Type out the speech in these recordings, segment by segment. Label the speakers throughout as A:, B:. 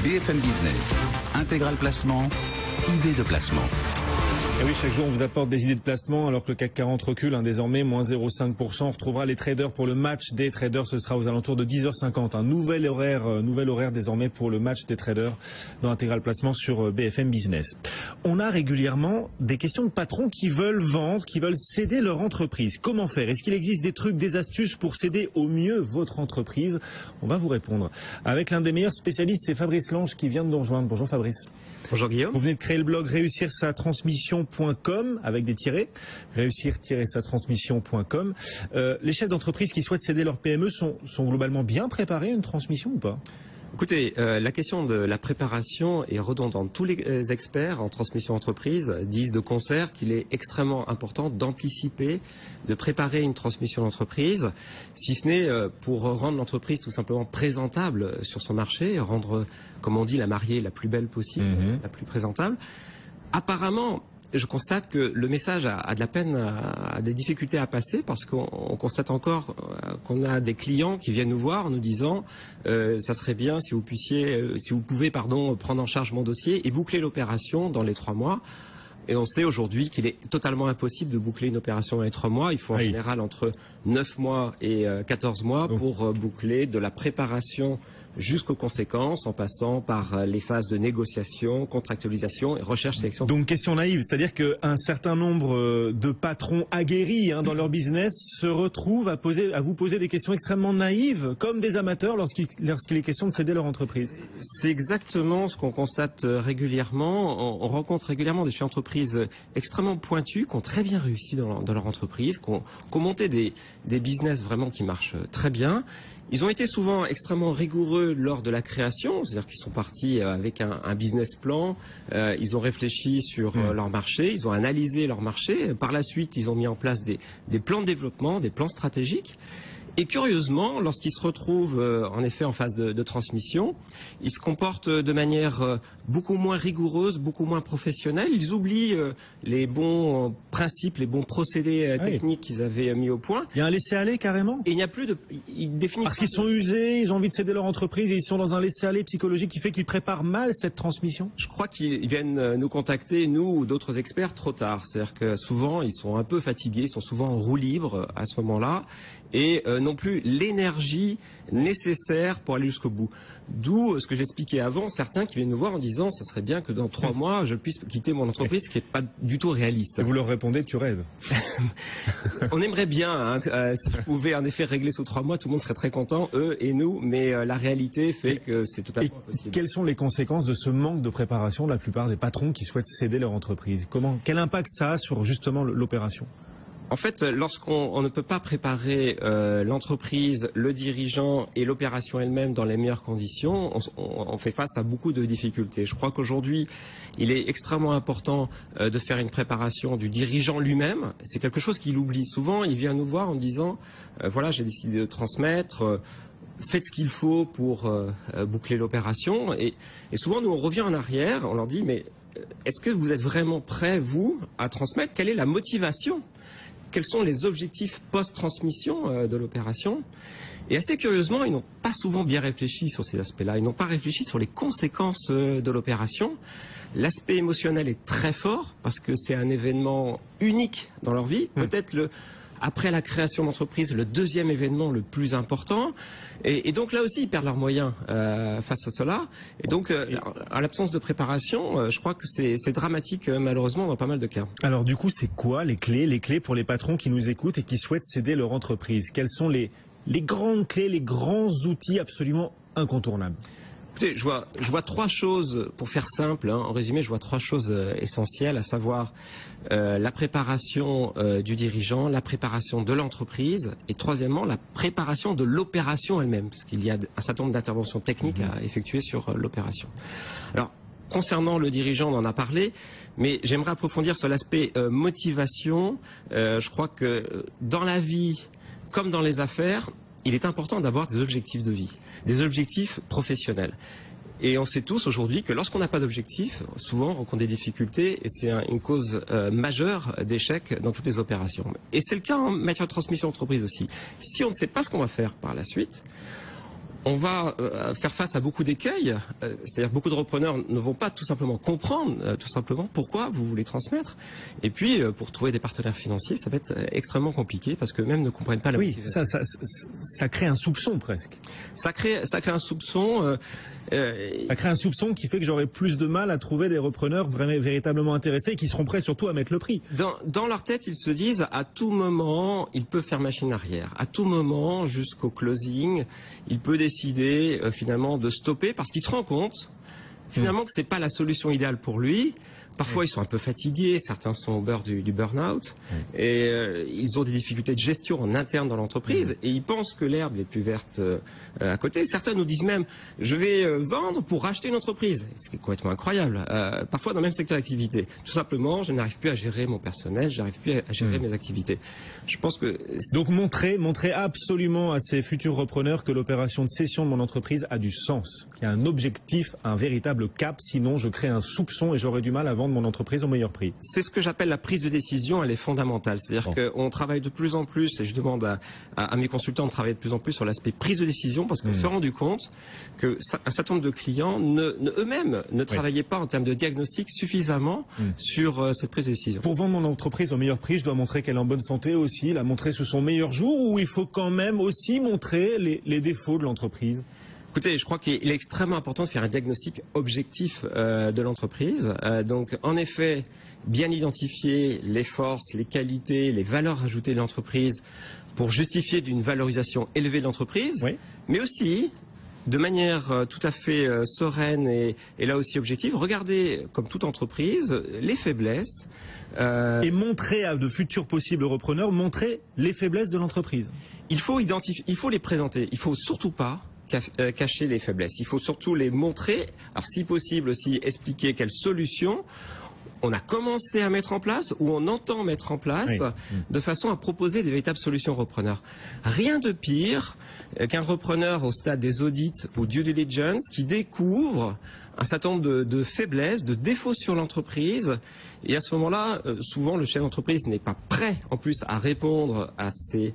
A: BFM Business, Intégral Placement, idée de placement.
B: Et oui, chaque jour, on vous apporte des idées de placement alors que le CAC 40 recule, désormais, moins 0,5%. On retrouvera les traders pour le match des traders. Ce sera aux alentours de 10h50. Un nouvel horaire désormais pour le match des traders dans Intégral Placement sur BFM Business. On a régulièrement des questions de patrons qui veulent vendre, qui veulent céder leur entreprise. Comment faire? Est-ce qu'il existe des trucs, des astuces pour céder au mieux votre entreprise? On va vous répondre. Avec l'un des meilleurs spécialistes, c'est Fabrice Lange qui vient de nous rejoindre. Bonjour Fabrice.
C: Bonjour Guillaume.
B: Vous venez de créer le blog réussir-sa-transmission.com avec des tirets, réussir-sa-transmission.com. Les chefs d'entreprise qui souhaitent céder leur PME sont globalement bien préparés à une transmission ou pas?
C: Écoutez, la question de la préparation est redondante. Tous les experts en transmission d'entreprise disent de concert qu'il est extrêmement important d'anticiper, de préparer une transmission d'entreprise, si ce n'est pour rendre l'entreprise tout simplement présentable sur son marché, rendre, comme on dit, la mariée la plus belle possible, la plus présentable. Apparemment, je constate que le message a de la peine, a des difficultés à passer parce qu'on constate encore qu'on a des clients qui viennent nous voir en nous disant ça serait bien si vous pouvez prendre en charge mon dossier et boucler l'opération dans les 3 mois. Et on sait aujourd'hui qu'il est totalement impossible de boucler une opération dans les 3 mois. Il faut en général entre 9 mois et 14 mois pour boucler de la préparation jusqu'aux conséquences, en passant par les phases de négociation, contractualisation et recherche sélection.
B: Donc question naïve, c'est-à-dire qu'un certain nombre de patrons aguerris dans leur business se retrouvent à vous poser des questions extrêmement naïves, comme des amateurs lorsqu'il est question de céder leur entreprise.
C: C'est exactement ce qu'on constate régulièrement. On rencontre régulièrement des chefs d'entreprise extrêmement pointus, qui ont très bien réussi dans leur entreprise, qui ont monté des business vraiment qui marchent très bien. Ils ont été souvent extrêmement rigoureux lors de la création, c'est-à-dire qu'ils sont partis avec un business plan, ils ont réfléchi sur leur marché, ils ont analysé leur marché, par la suite ils ont mis en place des plans de développement, des plans stratégiques. Et curieusement, lorsqu'ils se retrouvent en effet en phase de transmission, ils se comportent de manière beaucoup moins rigoureuse, beaucoup moins professionnelle. Ils oublient les bons principes, les bons procédés techniques qu'ils avaient mis au point.
B: Il y a un laisser-aller carrément?
C: Et il n'y a plus de... Ils définissent
B: parce qu'ils sont usés, ils ont envie de céder leur entreprise et ils sont dans un laisser-aller psychologique qui fait qu'ils préparent mal cette transmission?
C: Je crois qu'ils viennent nous contacter, nous ou d'autres experts, trop tard. C'est-à-dire que souvent, ils sont un peu fatigués, ils sont souvent en roue libre à ce moment-là. Et non plus l'énergie nécessaire pour aller jusqu'au bout. D'où ce que j'expliquais avant, certains qui viennent nous voir en disant ça serait bien que dans 3 mois je puisse quitter mon entreprise, ce qui n'est pas du tout réaliste.
B: Et vous leur répondez tu rêves.
C: On aimerait bien, si je pouvais en effet régler sous 3 mois, tout le monde serait très content, eux et nous, mais la réalité fait que c'est totalement impossible.
B: Quelles sont les conséquences de ce manque de préparation de la plupart des patrons qui souhaitent céder leur entreprise? Quel impact ça a sur justement l'opération?
C: En fait, lorsqu'on ne peut pas préparer l'entreprise, le dirigeant et l'opération elle-même dans les meilleures conditions, on fait face à beaucoup de difficultés. Je crois qu'aujourd'hui, il est extrêmement important de faire une préparation du dirigeant lui-même. C'est quelque chose qu'il oublie. Souvent, il vient nous voir en disant voilà, j'ai décidé de transmettre. Faites ce qu'il faut pour boucler l'opération. Et souvent, nous, on revient en arrière, on leur dit mais est-ce que vous êtes vraiment prêts, vous, à transmettre? Quelle est la motivation? Quels sont les objectifs post-transmission de l'opération? Et assez curieusement, ils n'ont pas souvent bien réfléchi sur ces aspects-là. Ils n'ont pas réfléchi sur les conséquences de l'opération. L'aspect émotionnel est très fort parce que c'est un événement unique dans leur vie. Peut-être après la création d'entreprise, le deuxième événement le plus important. Et donc là aussi, ils perdent leurs moyens face à cela. Et donc, à l'absence de préparation, je crois que c'est dramatique malheureusement dans pas mal de cas.
B: Alors du coup, c'est quoi les clés pour les patrons qui nous écoutent et qui souhaitent céder leur entreprise? Quelles sont les grandes clés, les grands outils absolument incontournables?
C: Écoutez, je vois 3 choses, pour faire simple, en résumé, je vois 3 choses essentielles, à savoir la préparation du dirigeant, la préparation de l'entreprise et troisièmement, la préparation de l'opération elle-même, parce qu'il y a un certain nombre d'interventions techniques à effectuer sur l'opération. Alors, concernant le dirigeant, on en a parlé, mais j'aimerais approfondir sur l'aspect motivation. Je crois que dans la vie, comme dans les affaires, il est important d'avoir des objectifs de vie, des objectifs professionnels. Et on sait tous aujourd'hui que lorsqu'on n'a pas d'objectif, souvent on rencontre des difficultés et c'est une cause majeure d'échec dans toutes les opérations. Et c'est le cas en matière de transmission d'entreprise aussi. Si on ne sait pas ce qu'on va faire par la suite, on va faire face à beaucoup d'écueils, c'est-à-dire beaucoup de repreneurs ne vont pas tout simplement comprendre tout simplement pourquoi vous voulez transmettre. Et puis pour trouver des partenaires financiers, ça va être extrêmement compliqué parce que même ne comprennent pas la motivation.
B: Ça crée un soupçon presque.
C: Ça crée un soupçon.
B: Ça crée un soupçon qui fait que j'aurai plus de mal à trouver des repreneurs véritablement intéressés et qui seront prêts surtout à mettre le prix.
C: Dans leur tête, ils se disent à tout moment, ils peuvent faire machine arrière. À tout moment, jusqu'au closing, il peut décider finalement de stopper parce qu'il se rend compte finalement que c'est pas la solution idéale pour lui. Parfois, ils sont un peu fatigués, certains sont au bord du burn-out, et ils ont des difficultés de gestion en interne dans l'entreprise, et ils pensent que l'herbe est plus verte à côté. Certains nous disent même, je vais vendre pour racheter une entreprise, ce qui est complètement incroyable. Parfois dans le même secteur d'activité. Tout simplement, je n'arrive plus à gérer mon personnel, je n'arrive plus à gérer mes activités. Je pense que...
B: Donc montrer absolument à ces futurs repreneurs que l'opération de cession de mon entreprise a du sens. Il y a un objectif, un véritable cap, sinon je crée un soupçon et j'aurai du mal à vendre mon entreprise au meilleur prix.
C: C'est ce que j'appelle la prise de décision, elle est fondamentale. C'est-à-dire qu'on travaille de plus en plus, et je demande à mes consultants de travailler de plus en plus sur l'aspect prise de décision, parce qu'on s'est rendu compte qu'un certain nombre de clients eux-mêmes ne travaillaient pas en termes de diagnostic suffisamment sur cette prise de décision.
B: Pour vendre mon entreprise au meilleur prix, je dois montrer qu'elle est en bonne santé aussi, la montrer sous son meilleur jour, ou il faut quand même aussi montrer les défauts de l'entreprise?
C: Écoutez, je crois qu'il est extrêmement important de faire un diagnostic objectif de l'entreprise. Donc, en effet, bien identifier les forces, les qualités, les valeurs ajoutées de l'entreprise pour justifier d'une valorisation élevée de l'entreprise, mais aussi, de manière tout à fait sereine et là aussi objective, regarder, comme toute entreprise, les faiblesses.
B: Et montrer à de futurs possibles repreneurs, montrer les faiblesses de l'entreprise.
C: Il faut les présenter. Il ne faut surtout pas cacher les faiblesses. Il faut surtout les montrer, alors si possible aussi expliquer quelles solutions on a commencé à mettre en place ou on entend mettre en place de façon à proposer des véritables solutions aux repreneurs. Rien de pire qu'un repreneur au stade des audits ou due diligence qui découvre un certain nombre de faiblesses, de défauts sur l'entreprise, et à ce moment-là, souvent le chef d'entreprise n'est pas prêt en plus à répondre à ces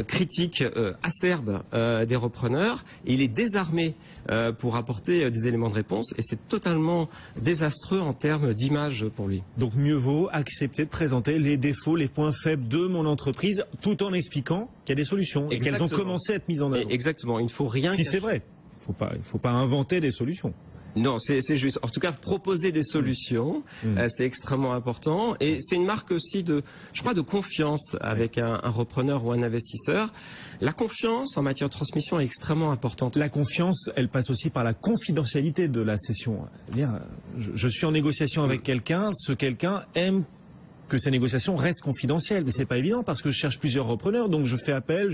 C: critiques acerbes des repreneurs, et il est désarmé pour apporter des éléments de réponse, et c'est totalement désastreux en termes d'image pour lui.
B: Donc mieux vaut accepter de présenter les défauts, les points faibles de mon entreprise, tout en expliquant qu'il y a des solutions et qu'elles ont commencé à être mises en œuvre.
C: Exactement, il ne faut rien
B: cacher. Si c'est vrai, il ne faut pas inventer des solutions.
C: Non, c'est juste. En tout cas, proposer des solutions, c'est extrêmement important. Et c'est une marque aussi de confiance avec un repreneur ou un investisseur. La confiance en matière de transmission est extrêmement importante.
B: La confiance, elle passe aussi par la confidentialité de la cession. Je suis en négociation avec quelqu'un, ce quelqu'un aime que ces négociations restent confidentielles, mais c'est pas évident parce que je cherche plusieurs repreneurs, donc je fais appel,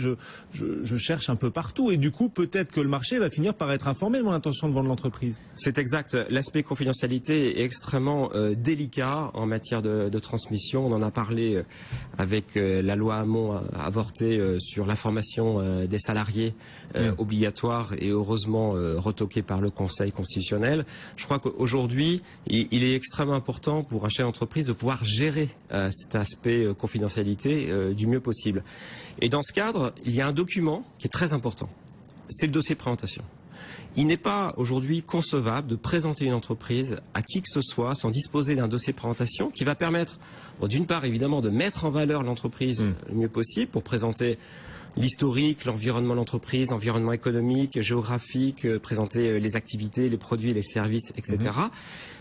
B: je cherche un peu partout, et du coup peut-être que le marché va finir par être informé de mon intention de vendre l'entreprise.
C: C'est exact. L'aspect confidentialité est extrêmement délicat en matière de transmission. On en a parlé avec la loi Hamon avortée sur l'information des salariés obligatoire et heureusement retoquée par le Conseil constitutionnel. Je crois qu'aujourd'hui, il est extrêmement important pour un chef d'entreprise de pouvoir gérer cet aspect confidentialité du mieux possible. Et dans ce cadre, il y a un document qui est très important. C'est le dossier de présentation. Il n'est pas aujourd'hui concevable de présenter une entreprise à qui que ce soit sans disposer d'un dossier de présentation qui va permettre, d'une part évidemment, de mettre en valeur l'entreprise le mieux possible pour présenter l'historique, l'environnement de l'entreprise, l'environnement économique, géographique, présenter les activités, les produits, les services, etc.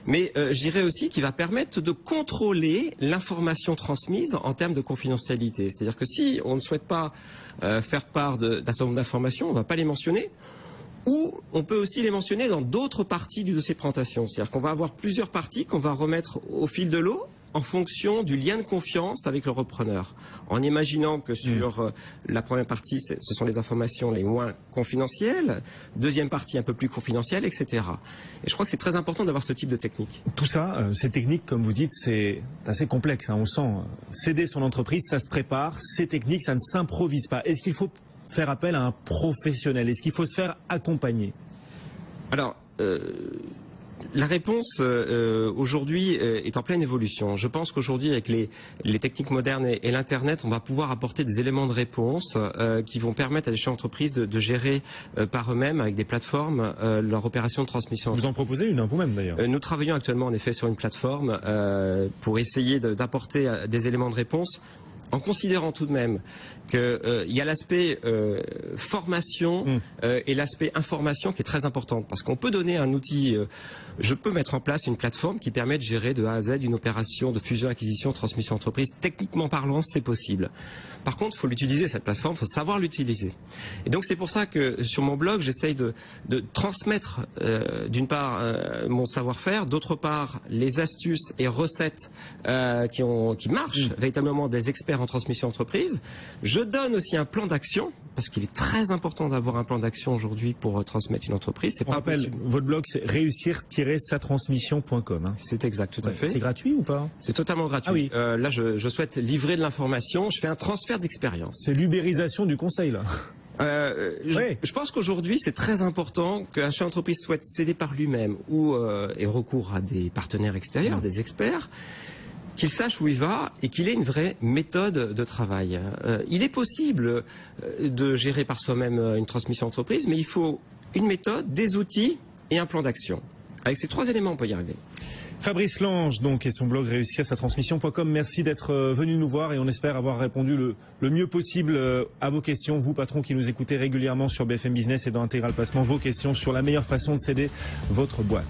C: Mais je dirais aussi qu'il va permettre de contrôler l'information transmise en termes de confidentialité. C'est-à-dire que si on ne souhaite pas faire part d'un certain nombre d'informations, on ne va pas les mentionner. Ou on peut aussi les mentionner dans d'autres parties du dossier de présentation. C'est-à-dire qu'on va avoir plusieurs parties qu'on va remettre au fil de l'eau en fonction du lien de confiance avec le repreneur. En imaginant que sur la première partie, ce sont les informations les moins confidentielles, deuxième partie un peu plus confidentielle, etc. Et je crois que c'est très important d'avoir ce type de technique.
B: Tout ça, ces techniques, comme vous dites, c'est assez complexe. On sent céder son entreprise, ça se prépare. Ces techniques, ça ne s'improvise pas. Est-ce qu'il faut faire appel à un professionnel? Est-ce qu'il faut se faire accompagner?
C: Alors, La réponse aujourd'hui est en pleine évolution. Je pense qu'aujourd'hui, avec les techniques modernes et l'Internet, on va pouvoir apporter des éléments de réponse qui vont permettre à des chefs d'entreprise de gérer par eux-mêmes, avec des plateformes, leur opération de transmission.
B: Vous en proposez une, vous-même d'ailleurs.
C: Nous travaillons actuellement en effet sur une plateforme pour essayer d'apporter des éléments de réponse, en considérant tout de même qu'il y a l'aspect formation et l'aspect information qui est très important. Parce qu'on peut donner un outil, je peux mettre en place une plateforme qui permet de gérer de A à Z une opération de fusion, acquisition, transmission entreprise. Techniquement parlant, c'est possible. Par contre, il faut l'utiliser, cette plateforme, il faut savoir l'utiliser. Et donc c'est pour ça que sur mon blog, j'essaye de transmettre d'une part mon savoir-faire, d'autre part les astuces et recettes qui marchent, véritablement des experts en transmission entreprise. Je donne aussi un plan d'action, parce qu'il est très important d'avoir un plan d'action aujourd'hui pour transmettre une entreprise.
B: On rappelle, votre blog c'est réussir-satransmission.com.
C: C'est exact, tout à fait.
B: C'est gratuit ou pas?
C: C'est totalement gratuit.
B: Ah oui.
C: Là, je souhaite livrer de l'information, je fais un transfert d'expérience.
B: C'est l'ubérisation du conseil, là.
C: Je pense qu'aujourd'hui, c'est très important qu'un chef d'entreprise souhaite s'aider par lui-même ou ait recours à des partenaires extérieurs, des experts, qu'il sache où il va et qu'il ait une vraie méthode de travail. Il est possible de gérer par soi-même une transmission d'entreprise, mais il faut une méthode, des outils et un plan d'action. Avec ces 3 éléments, on peut y arriver.
B: Fabrice Lange, donc, et son blog réussir-sa-transmission.com. Merci d'être venu nous voir et on espère avoir répondu le mieux possible à vos questions. Vous, patrons qui nous écoutez régulièrement sur BFM Business et dans Intégral Placement, vos questions sur la meilleure façon de céder votre boîte.